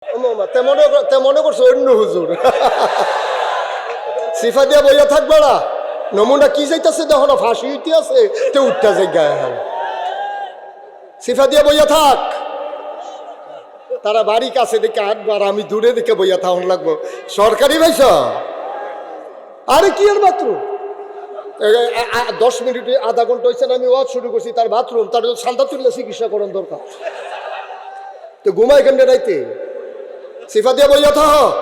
তে মনে করছো অন্য হুজুর সিফা দিয়া বইয়া থাকবে না, নমুনা কি যাইতেছে দেখো না, ফাঁসি হইতে আছে তে উঠতে যাই গায়ে হাল, সিফা দিয়া বইয়া থাক। তারা বাড়ি কাছে দেখে আটবার, আমি দূরে দেখে বইয়া থাকুন লাগবো। সরকারি ভাইস আরে কি আর বাথরুম, 10 মিনিটে আধা ঘন্টা হয়েছে না আমি ওয়াজ শুরু করছি, তার বাথরুম, তার সান্তা তুললে চিকিৎসা করার দরকার, তো ঘুমাই কেন রাইতে? সিফা দিয়া বইয়া থাক,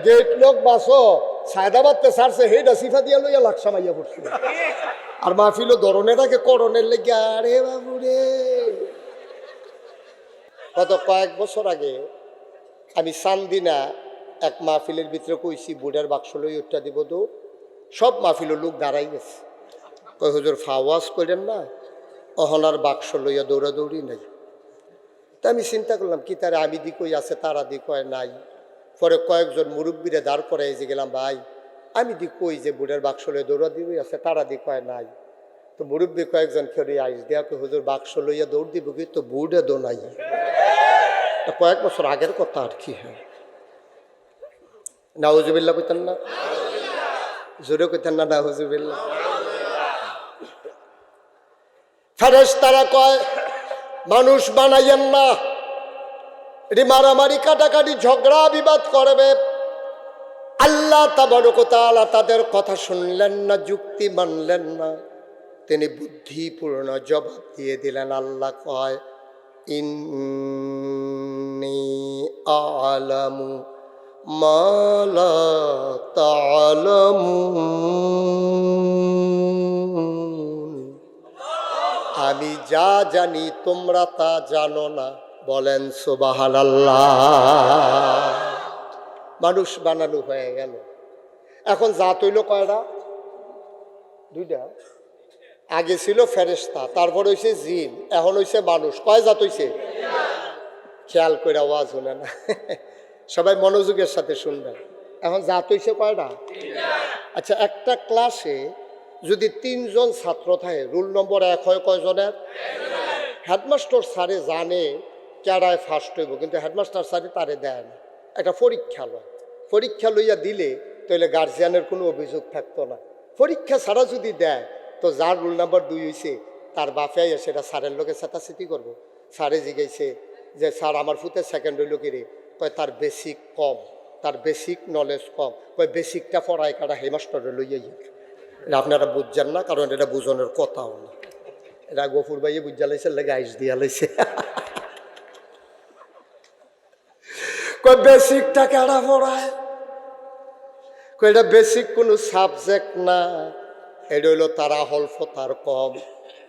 গেট লোক বাসো সায়দাবাদতে ছাড়ছে হেডা সিফা দিয়া লইয়া লাকসা মাইয়া পড়ছে। আর মাহফিল ধরনেরাকে করণের লেগে, আরে বাবুরে। গত কয়েক বছর আগে আমি চান্দিনা এক মাহফিলের ভিতরে কইছি বুড়ার বাক্স লই উঠটা দিব, তো সব মাহফিলের লোক দাঁড়াই গেছে, কই হুজুর ফাওয়াজ করেন না, অহনার বাক্স লইয়া দৌড়াদৌড়ি নাই। তা আমি চিন্তা করলাম কি তারা আমি দি কই আছে, তারা দি কয় নাই। পরে কয়েকজন মুরব্বীরে দাঁড় করে এসে গেলাম, ভাই আমি দি কই যে বুড়ার বাক্স লইয়া দৌড়া দিবই আছে, তারা দি কয় নাই। তো মুরব্বী কয়েকজন খেয়ে আইস দেয়া হুজুর বাক্স লইয়া দৌড় দিব কি, তো বুড়ে দো নাই। কয়েক বছর আগের কথা আর কি। হ্যাঁ, নাউজুবিল্লাহ কইতেন না, জোরে কইতেন না নাউজুবিল্লাহ। ফেরেশতারা কয় মানুষ বানাইয়েন না, এটি মারামারি কাটাকাটি ঝগড়া বিবাদ করবে। আল্লাহ তাবারক ওয়া তাআলা তাদের কথা শুনলেন না, যুক্তি মানলেন না, তিনি বুদ্ধিপূর্ণ জবাব দিয়ে দিলেন। আল্লাহ কয় ইন্নী আ'লামু মা লা তা'লামুন, আমি যা জানি তোমরা তা জানো না। বলেন সুবহানাল্লাহ। মানুষ বানানো হয়ে গেল। এখন জাত হইল কয়টা? দুইটা। আগে ছিল ফেরেশতা, তারপর হইছে জিন, এখন হইছে মানুষ। কয় জাত হইছে? খেয়াল করে আওয়াজ হলে না, সবাই মনোযোগের সাথে শুনবেন। এখন জাত হইছে কয়টা? আচ্ছা, একটা ক্লাসে যদি 3 জন ছাত্র থাকে, রুল নম্বর 1 হয় কয়জনের? হেডমাস্টার স্যারে জানে কেডায় ফার্স্ট হইব, কিন্তু হেডমাস্টার স্যারে তারে দেয় না। একটা পরীক্ষা লয়, পরীক্ষা লইয়া দিলে তাহলে গার্জিয়ানের কোনো অভিযোগ থাকতো না। পরীক্ষা ছাড়া যদি দেয় তো যার রুল নাম্বার 2 হয়েছে তার বাপে সেটা স্যারের লোকে চেতাচেতি করবো। স্যারে জিজ্ঞাসে যে স্যার আমার ফুতে সেকেন্ড হইল কি রে? কয় তার বেসিক কম, তার বেসিক নলেজ কম। কয় বেসিকটা পড়ায় কাটা হেডমাস্টারে লইয়া গিয়ে। এটা আপনারা বুঝছেন না, কারণ এটা বুঝনের কথাও না। এটা গফুর ভাইয়ে বুঝা লাইছে, লেগে আইস দিয়া লাইছে। কয় বেসিকটা কাটা পড়ায়? কয় এটা বেসিক কোনো সাবজেক্ট না, এটা হইলো তারা হলফ তার কম,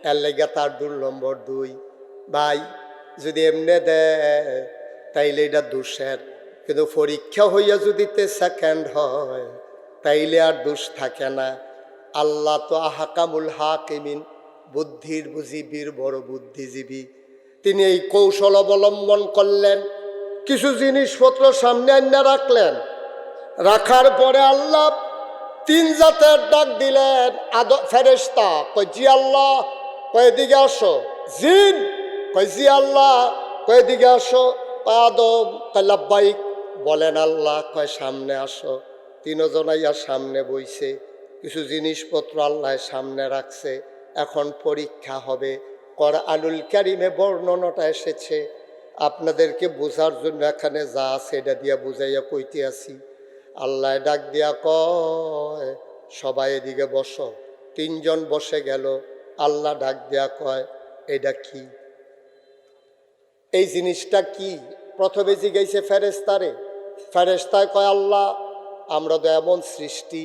এর লেগে তার রুল নম্বর 2। ভাই যদি এমনে দেয় তাইলে এটা দোষের, কিন্তু পরীক্ষা হইয়া যদি সেকেন্ড হয় তাইলে আর দোষ থাকে না। আল্লাহ তো আহকামুল হাকিমিন, বুদ্ধির বুঝিবির বড় বুদ্ধিজীবী। তিনি এই কৌশল অবলম্বন করলেন, কিছু জিনিসপত্র সামনে আইনা রাখলেন। রাখার পরে আল্লাহ 3 জাতের ডাক দিলেন। ফেরেশতা কয় জি আল্লাহ, কয় দিকে আসো। জিন কয় জি আল্লাহ, কয় দিকে আসো। কয় আদম, কয় লাব্বাইক। বলেন আল্লাহ, কয় সামনে আসো। 3 জনাইয়া সামনে বইছে, কিছু জিনিসপত্র আল্লাহ সামনে রাখছে। এখন পরীক্ষা হবে। কোরআনুল কারীমে বর্ণনাটা এসেছে, আপনাদেরকে বোঝার জন্য এখানে যা আছে এটা দিয়া বুঝাইয়া কইতে আছি। আল্লাহ ডাক দিয়া কয় সবাই এদিকে বসো। 3 জন বসে গেল। আল্লাহ ডাক দিয়া কয় এটা কি? এই জিনিসটা কি? প্রথমে জিজ্ঞাসা ফেরেশতারে। ফেরেশতায় কয় আল্লাহ আমরা তো এমন সৃষ্টি,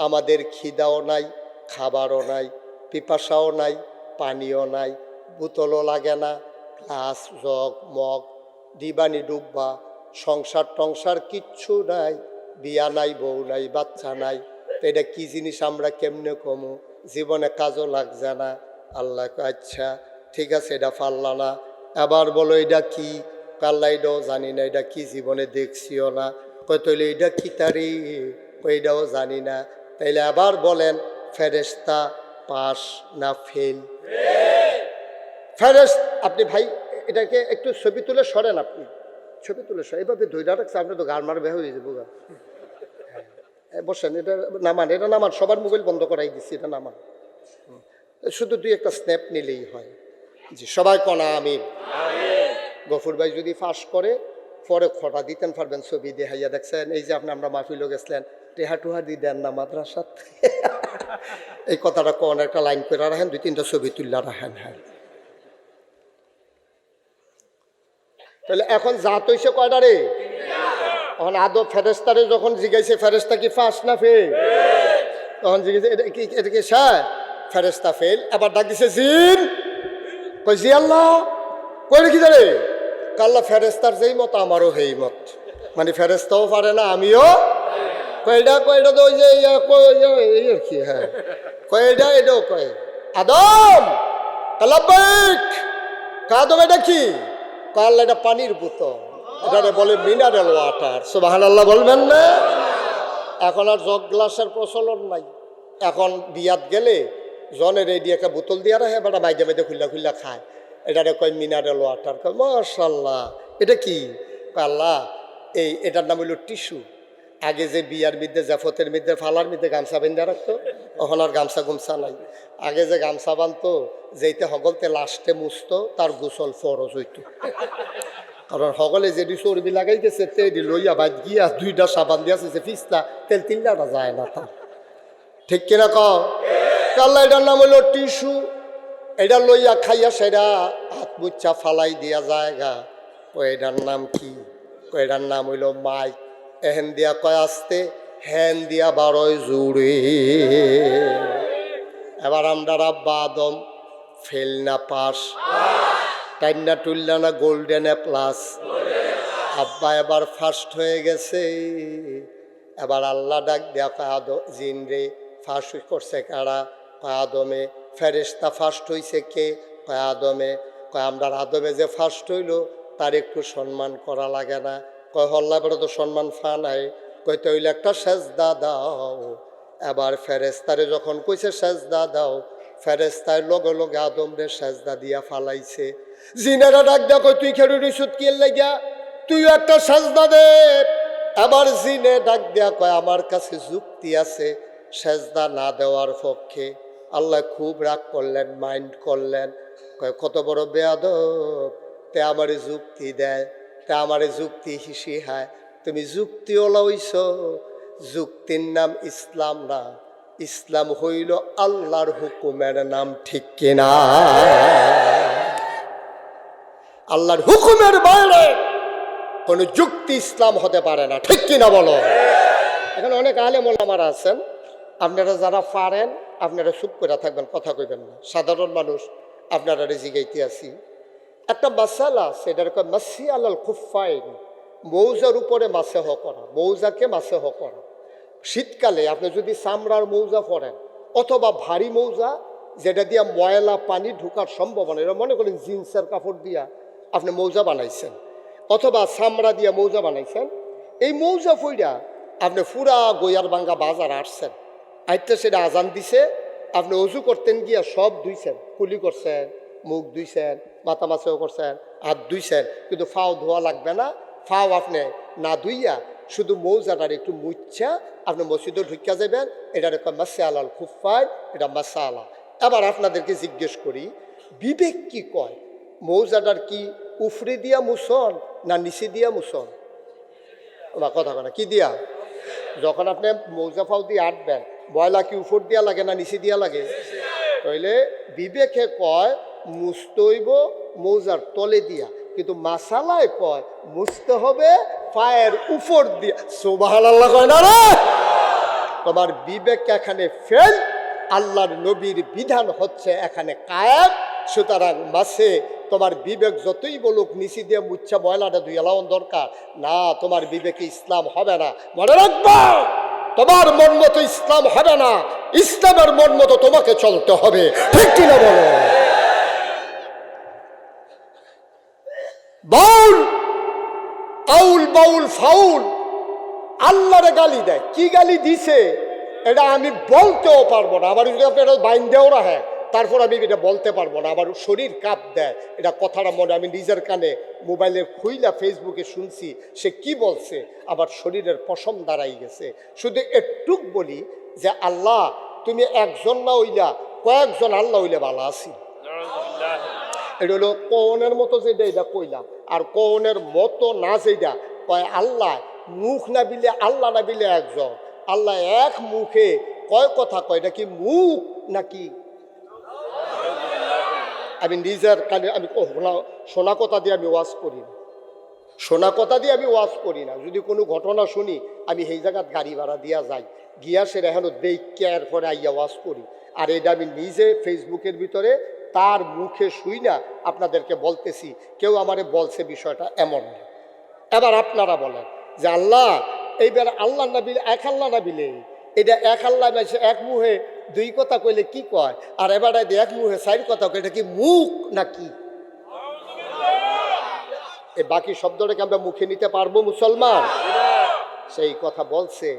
আমাদের খিদাও নাই, খাবারও নাই, পিপাসাও নাই, পানিও নাই, বোতলও লাগে না, গ্লাস জগ মগ ডিবানি ডুব্বা, সংসার টংসার কিচ্ছু নাই, বিয়া নাই, বউ নাই, বাচ্চা নাই। তো এটা কি জিনিস আমরা কেমনে কমু? জীবনে কাজও লাগছে না। আল্লাহ আচ্ছা ঠিক আছে, এটা পারলা না, এবার বলো এটা কি? আল্লাহ এটাও জানি না, এটা কি জীবনে দেখছিও না। কই তাইলে এটা কি তারি? কই এটাও জানি না। তাইলে আবার বলেন ফেরেশতা পাস না ফেল? আপনি ভাই এটাকে একটু ছবি তুলে সরেন আপনি। ছবি তুলে এইভাবে ধৈর্য রাখছে, আপনি তো গার মার বের হয়ে যাবো। বসেন, এটা নামান সবার মোবাইল বন্ধ করাই দিচ্ছি, এটা নামান। শুধু দুই একটা স্ন্যাপ নিলেই হয়। জি, সবাই কনা আমিন। গফুর ভাই যদি ফাঁস করে পরে খটা দিতেন পারবেন, ছবি দেখাইয়া দেখছেন এই যে আমরা মাহফিলও গেছিলেন, টেহা টুহা দিয়ে দেন না মাদ্রাসাত। এই কথাটা কোন একটা লাইন করে রাখেন, দুই তিনটা ছবি তুললা রাখেন। হ্যাঁ, তাহলে এখন জাত হইছে কয়টা রে? এখন আদব ফেরেস্তারে যখন জিগাইছে ফেরেস্তা কি ফাঁস না ফেল, তখন জিজ্ঞেস এটা কি স্যার ফেরেস্তা ফেল। আবার ডাক দিছে জিন, কই জি আল্লাহ, কই রেখি জানে কাল্লা ফেরেস্তার যেই মত আমারও সেই মত, মানে ফেরেস্তাও পারে না আমিও। কয়টা কয়টা তো ওই যে এই আর কি। হ্যাঁ, কয়টা এটাও কয় আদম কালাব্বাইক, কাদম এটা কি? কাল্লা এটা পানির বোতল, এটা বলে মিনারেল ওয়াটার। সুবহানাল্লাহ বলবেন না? এখন আর জগ গ্লাসের প্রচলন নাই। এখন বিয়াত গেলে জনের এই দিয়ে একটা বোতল দিয়ে রাখে, বেটা বাইদে বাইদে খুল্লা খুল্লা খায়, এটারে কয় মিনারেল ওয়াটার। কয় মাশাল্লাহ, এটা কি? আল্লাহ এটার নাম হইল টিস্যু। আগে যে বিয়ার মধ্যে জাফতের মধ্যে ফালার মধ্যে গামছা বেঁধে রাখতো, এখন আর গামছা গুমছা নাই। আগে যে গামছা বানতো, যেইতে হগলতে লাস্টে মুছতো, তার গোসল ফরজ হইতো। কারণ সকলে যেটি চর্বি লাগাইতেছে তেডি লইয়া বাদ গিয়া দুইটা সাবান দিয়েছে ফিসলা, তেল তিনটা যায় না তা। ঠিক কিনা কও? কাল্লা এটার নাম হইল টিস্যু। এটা লইয়া খাইয়া সেটা হাত মুচ্ছা ফালাই দিয়া জায়গা। এটার নাম কি? এটার নাম হইল মাইক। এহেন দিয়া কয় আসতে, হ্যান দিয়া বারোয় জুড়ে। এবার আমরা আব্বা আদম ফেল না পাস, টাইনা টুল্লা না গোল্ডেন এ প্লাস। আব্বা এবার ফার্স্ট হয়ে গেছে। এবার আল্লাহ ডাক দেয়া কয় আদম জিন রে ফার্স্ট করছে কারা? কয় আদমে। ফেরেশতা ফার্স্ট হইছে কে? কয় আদমে। কয় আমরা আদমে যে ফার্স্ট হইল তার একটু সম্মান করা লাগে না? কয় হল্লা বেড়ে তো সম্মান ফা নাই। কইতে হইলে একটা সেজদা দাও। এবার ফেরেশতারে যখন কইছে সেজদা দাও, ফেরেশতার লগে লগে আদম রে সেজদা দিয়া ফালাইছে। জিনেরা ডাক দেয়া কয় তুই খেড়ে রিসুত কি লাগিয়া, তুইও একটা সেজদা দে। এবার জিনে ডাক দেয়া কয় আমার কাছে যুক্তি আছে সেজদা না দেওয়ার পক্ষে। আল্লাহ খুব রাগ করলেন, মাইন্ড করলেন। কয় কত বড় বেয়াদব, তে আমারে যুক্তি দেয়, তে আমারে যুক্তি হিসিহায়। তুমি যুক্তিওয়ালা হইছ, যুক্তির নাম ইসলাম না, ইসলাম হইল আল্লাহর হুকুমের নাম। ঠিক কিনা? আল্লাহর হুকুমের বাইরে কোন যুক্তি ইসলাম হতে পারে না। ঠিক কিনা বলো? এখানে অনেক আলেম ওলামারা আছেন, আপনারা যারা পারেন আপনারা চুপ করে থাকবেন, কথা কইবেন না। সাধারণ মানুষ আপনারা জিগাইতে আছি একটা মাসালা, সেটার কয় মাসি আলাল খুফাইন, মৌজার উপরে মাসেহ করা, মৌজাকে মাসেহ করা। শীতকালে আপনি যদি চামড়ার মৌজা পরেন অথবা ভারী মৌজা যেটা দিয়া ময়লা পানি ঢুকার সম্ভাবনা, এটা মনে করেন জিন্সের কাপড় দিয়া আপনি মৌজা বানাইছেন অথবা চামড়া দিয়া মৌজা বানাইছেন, এই মৌজা ফইরা আপনি পুরা গইয়ার ভাঙ্গা বাজার আসছেন, আইতে সেটা আজান দিছে, আপনি অজু করতেন গিয়া সব ধুইছেন, কুলি করছেন, মুখ ধুইছেন, মাথা মাছেও করছেন, হাত ধুইছেন, কিন্তু ফাও ধোয়া লাগবে না। ফাও আপনি না ধুইয়া শুধু মৌজাটার একটু মুচ্ছা আপনি মসজিদে ঢুকিয়া যাবেন, এটার একটা মাসে আলাল খুফাই, এটা মাসা আলা। এবার আপনাদেরকে জিজ্ঞেস করি, বিবেক কি কয়? মৌজাটার কি উফরে দিয়া মুসন না নিচে দিয়া মুসন? বা কথা কথা কি দিয়া? যখন আপনি মৌজা ফাও দিয়ে আটবেন, ময়লা কি উপর দিয়া লাগে না নিচে দিয়া লাগে? তাইলে বিবেকে কয় মুস্তইব মৌজার তলে দিয়া, কিন্তু মাসালায় কয় মুছতে হবে পায়ের উপর দিয়া। সুবহানাল্লাহ কয় না রে? তোমার বিবেক এখানে ফেল, আল্লাহর নবীর বিধান হচ্ছে এখানে কায়েম। সুতরাং মাসে তোমার বিবেক যতই বলুক নিচি দিয়ে মুচ্ছা ময়লাটা ধুয়ে লাউন দরকার না, তোমার বিবেকে ইসলাম হবে না। মনে রাখবা, তোমার মন মতো ইসলাম হবে না, ইসলামের মন মতো তোমাকে চলতে হবে। ঠিক কিনা বলো? বাউল আউল বাউল ফাউল আল্লাহরে গালি দেয়। কি গালি দিছে এটা আমি বলতেও পারবো না। আবার যদি আপনি বাইন দেও রাখে তারপর আমি এটা বলতে পারবো না, আমার শরীর কাঁপ দেয়, এটা কথাটা মনে আমি নিজের কানে মোবাইলের খুইলা ফেসবুকে শুনছি সে কি বলছে, আমার শরীরের পশম দাঁড়াই গেছে। শুধু একটুক বলি যে আল্লাহ তুমি একজন না হইলা কয়েকজন আল্লাহ হইলে ভালো আছি। এটা হলো কওনের মতো যেটা এটা কইলাম, আর কওনের মতো না যেটা কয় আল্লাহ মুখ না বিলে আল্লাহ না বিলে একজন আল্লাহ এক মুখে কয় কথা কয়, এটা কি মুখ নাকি? আমি নিজের কানে আমি শোনা কথা দিয়ে আমি ওয়াজ করি না, শোনা কথা দিয়ে আমি ওয়াজ করি না। যদি কোনো ঘটনা শুনি আমি সেই জায়গাত গাড়ি ভাড়া দিয়া যাই, গিয়া সে এখনো দেখে এরপরে আইয়া ওয়াজ করি। আর এটা আমি নিজে ফেসবুকের ভিতরে তার মুখে শুই না আপনাদেরকে বলতেছি, কেউ আমারে বলছে বিষয়টা এমন না। এবার আপনারা বলেন যে আল্লাহ এইবার আল্লাহ না বিলে এক আল্লাহ না বিলে, এটা এক আল্লাহ এক মুখে দুই কথা কইলে কি কয়, আর এবার এক মুখে চার কথা কয়, এটা কি মুখ নাকি? এই বাকি শব্দটাকে আমরা মুখে নিতে পারবো মুসলমান? সেই কথা বলছে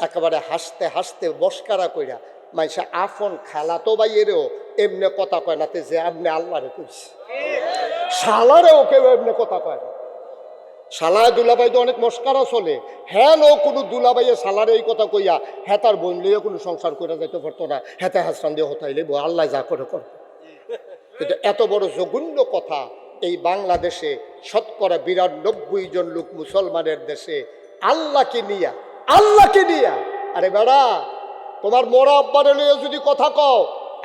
একেবারে হাসতে হাসতে বস্কারা কইরা, মানুষে আফন খালা তো বাইরেও এমনি কথা কয় না, যে আপনি আল্লাহরে কইছে, শালারেও কেউ এমনি কথা কয় না। শালায় দুলাভাই তো অনেক মস্কারা চলে, হ্যাঁ ও কোনো দুলাভাইয়ে শালারে এই কথা কইয়া হ্যাঁ তার বোন লইয়া কোনো সংসার করে যাইতে পারতো না, হ্যাঁ হাসরান দিয়ে হতাইলে আল্লাহ যা করে করতো। কিন্তু এত বড় জঘন্য কথা এই বাংলাদেশে শতকরা ৯২ জন লোক মুসলমানের দেশে আল্লাহকে নিয়া। আরে বেড়া তোমার মরা আব্বারে লইয়া যদি কথা কও,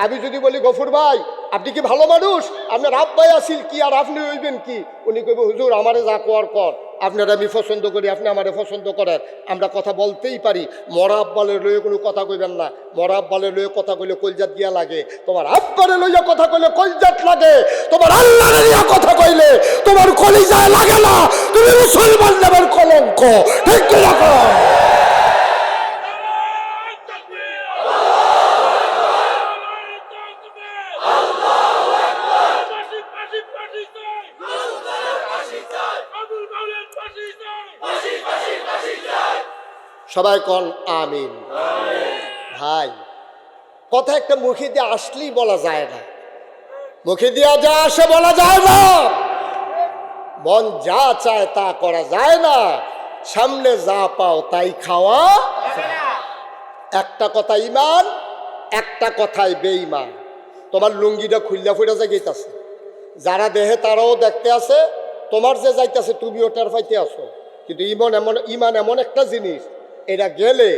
আমি যদি বলি গফুর ভাই আপনি কি ভালো মানুষ, আপনার আব্বাই আসিল কি আর আপনি হইবেন কি, উনি কইব হুজুর আমারে যা কর কর, আপনারা আমি পছন্দ করি আপনি আমারে পছন্দ করেন, আমরা কথা বলতেই পারি। মরা আব্বালে লইয়া কোনো কথা কইবেন না, মরা আব্বালে লইয়া কথা কইলে কলজাত গিয়া লাগে, তোমার আব্বারে লইয়া কথা কইলে কলজাত লাগে, তোমার আল্লাহরে লইয়া কথা কইলে তোমার কলিজায় লাগে না, তুমি মুসলমান নামের কলঙ্ক। ঠিক কি রাখো? সবাই কন আমিন। ভাই কথা একটা মুখে দিয়ে আসলেই বলা যায় না, মুখে দিয়া যা আসে বলা যায় না, মন যা চায় তা করা যায় না, সামনে যা পাও তাই খাওয়া। একটা কথা ইমান, একটা কথাই বেঈমান। তোমার লুঙ্গিটা খুললা ফুইরা যাইতেছে, যারা দেহে তারাও দেখতে আছে, তোমার যে যাইতেছে তুমিও টের পাইতে আসো। কিন্তু ইমান এমন একটা জিনিস, এটা গেলে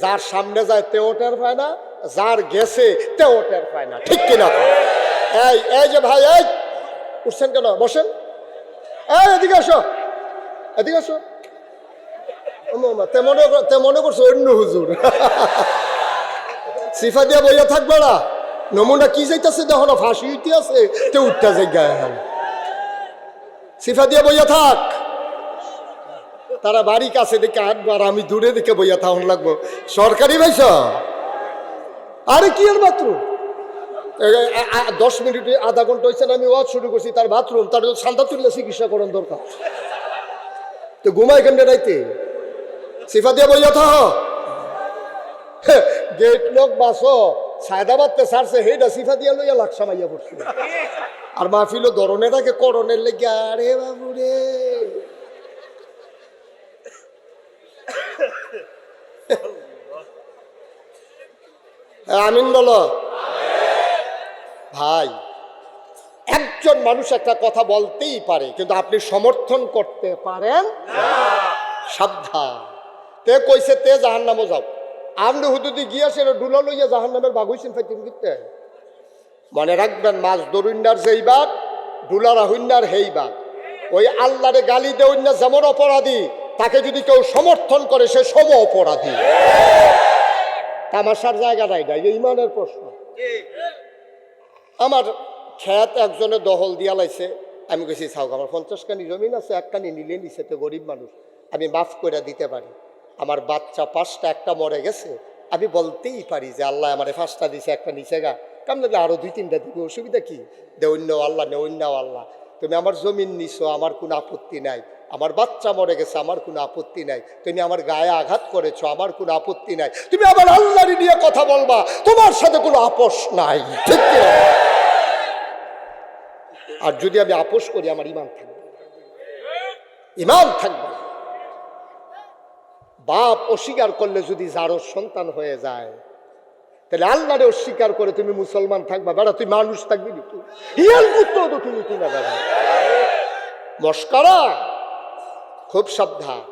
যার সামনে যায় তেও টের পায় না, যার গেছে তেও টের পায় না। ঠিক কিনা? এই যে ভাই এই উঠছেন কেন? বসেন, এদিকে আসো, এদিকে আসো। তে মনে করছো অন্য হুজুর সিফা দিয়া বইয়া থাকবে না, নমুনা কি যাইতেছে দেখো না, ফাঁসি উঠতে আছে তে উঠতে যাই গায়ে, সিফা দিয়া বইয়া থাক। তারা বাড়ি কাছে দেখে আটবার, আমি দূরে দেখে বইয়া থাকুন লাগবো। সরকারি ভাইস আরে কি আর বাথরুম, 10 মিনিট আধা ঘন্টা হয়েছে আমি ওয়াজ শুরু করছি, তার বাথরুম, তার সান্দা তুললে চিকিৎসা করার দরকার, তো ঘুমাই কেন রাইতে? সিফা দিয়ে বইয়া থাক, গেট লোক বাসো সায়দাবাদতে ছাড়ছে হেটা সিফা দিয়া লইয়া লাকসা মাইয়া পড়ছে, আর মাহফিল ধরনে থাকে করণের লেগে। আরে বাবু রে, আমিন বলো। ভাই একজন মানুষ একটা কথা বলতেই পারে, কিন্তু আপনি সমর্থন করতে পারেন সাবধান। তে কইছে তে জাহান্নামে যাও, আপনি হুদুদি গিয়াছে ডুলা লইয়া জাহান্নামের বাঘ হইছেন ফাইতিন করতে। মনে রাখবেন মাছ দরুন্ডার যেই বাঘ, ডুলার আহুন্ডার হেই বাঘ। ওই আল্লাহরে গালি দেউন না যেমন অপরাধী, তাকে যদি কেউ সমর্থন করে সে সম অপরাধী। তামাশার জায়গা নাই, ইমানের প্রশ্ন। আমার খেত একজনে দখল দিয়া লাইছে, আমি কইছি ছাউক আমার 50 কানি জমিন আছে, এক কানি নিলে নিছে, তো গরিব মানুষ আমি মাফ করে দিতে পারি। আমার বাচ্চা 5টা, একটা মরে গেছে, আমি বলতেই পারি যে আল্লাহ আমার 5টা দিছে, একটা নিচে গা, কামলে আরো 2-3টা দিবে, অসুবিধা কি? দেউন্য আল্লাহ, নেউন্য আল্লাহ। তুমি আমার জমিন নিছো, আমার কোনো আপত্তি নাই, আমার বাচ্চা মরে গেছে, আমার কোনো আপত্তি নাই। তুমি আমার গায়ে আঘাত করেছো, আমার কোনো আপত্তি নাই। তুমি আবার আল্লাহর নিয়ে কথা বলবা, তোমার সাথে কোনো আপোষ নাই, ঠিক কি না? আর যদি আমি আপোষ করি, আমার ইমান থাকবে, ইমান থাকবে। বাপ অস্বীকার করলে যদি জারোর সন্তান হয়ে যায়, তাহলে আল্লাহরে অস্বীকার করে তুমি মুসলমান থাকবা? বেড়া তুই মানুষ থাকবি নি? তুই ইয়াল পুত্র তো তুমি, তুই না বেড়া মস্কারা। খুব সাবধান।